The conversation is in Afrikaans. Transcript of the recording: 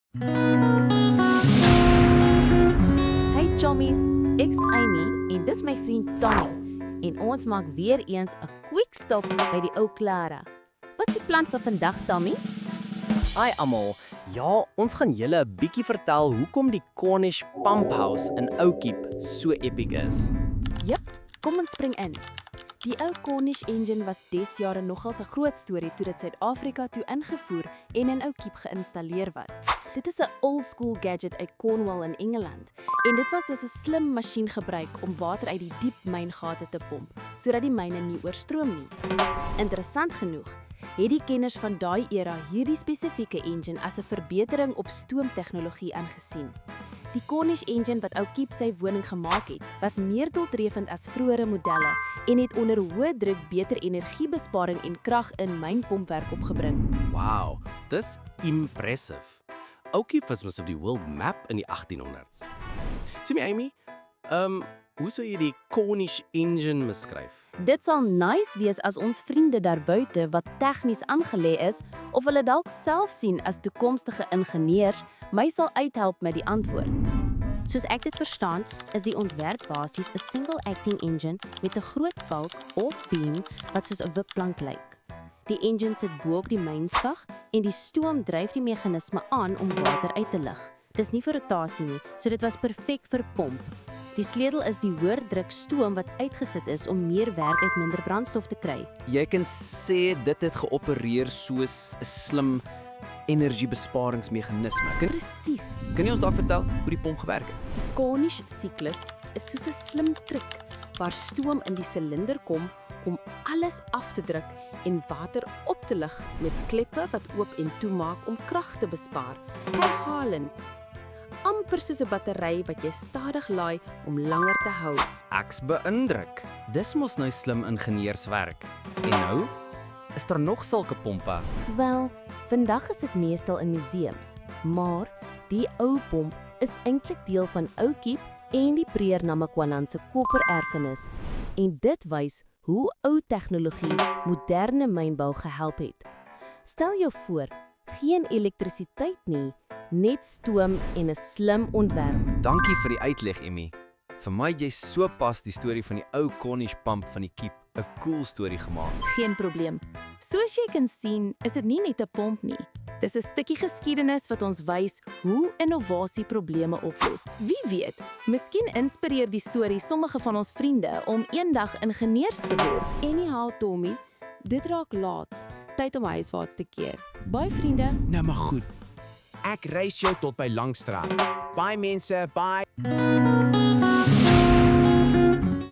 Hey chommies, ek's Amy en dis my vriend Tommy. En ons maak weer eens 'n quick stop by die ou Clara. Wat's die plan vir vandag, Tommy? Hi almal. Ja, ons gaan julle 'n bietjie vertel hoekom die Cornish Pump House in Oukiep so epic is. Jep, kom ons spring in. Die ou Cornish engine was desjare nogals 'n groot storie toe dit Suid-Afrika toe ingevoer en in Oukiep geïnstalleer was. Dit is 'n old school gadget uit Cornwall in Engeland en dit was soos 'n slim masjien gebruik om water uit die diep myngate te pomp sodat die myne nie oorstroom nie. Interessant genoeg het die kenners van daai era hierdie spesifieke engine as 'n verbetering op stoomtegnologie aangesien. Die Cornish engine wat Oukiep sy woning gemaak het, was meer doeltreffend as vroeëre modelle en het onder hoë druk beter energiebesparing en krag in mynpompwerk opgebring. Wow, dis impressive. Oukiep was mos op die world map in die 1800s. Sien my Amy, hoe sou jy die Cornish engine beskryf? Dit sal nice wees as ons vriende daar buite wat tegnies aangelê is of hulle dalk self sien as toekomstige ingenieurs my sal uithelp met die antwoord. Soos ek dit verstaan, is die ontwerp basies 'n single acting engine met 'n groot balk of beam wat soos 'n wipplank lyk. Die engine sit bo op die mynskag en die stoom dryf die meganisme aan om water uit te lig. Dis nie vir rotasie nie, so dit was perfek vir pomp. Die sleutel is die hoër druk stoom wat uitgesit is om meer werk uit minder brandstof te kry. Jy kan sê dit het geopereer soos 'n slim energiebesparingsmeganisme. Presies. Kan jy ons dalk vertel hoe die pomp gewerk het? Die Cornish siklus is soos 'n slim triek waar stoom in die silinder kom om alles af te druk en water op te lig met kleppe wat oop en toemaak om krag te bespaar. Herhalend. Amper soos 'n battery wat jy stadig laai om langer te hou. Ek's beïndruk. Dis mos nou slim ingenieurswerk. En nou is daar nog sulke pompe. Wel, vandag is dit meestal in museums, maar die ou pomp is eintlik deel van Oukiep en die Breër Namakwaland se kopererfenis. En dit wys hoe ou tegnologie moderne mynbou gehelp het. Stel jou voor, geen elektrisiteit nie, net stoom en 'n slim ontwerp. Dankie vir die uitleg, Emmy. Vir my het jy so pas die storie van die ou Cornish pump van die Kiep 'n cool storie gemaak. Geen probleem. Soos jy kan sien, is dit nie net 'n pomp nie. Dis 'n stukkie geskiedenis wat ons wys hoe innovasie probleme oplos. Wie weet, miskien inspireer die storie sommige van ons vriende om eendag ingenieurs te word. Anyhow, Tommy, dit raak laat. Tyd om huiswaarts te keer. Bye vriende. Nou maar goed. Ek reis jou tot by Langstraat. Bye mense, bye.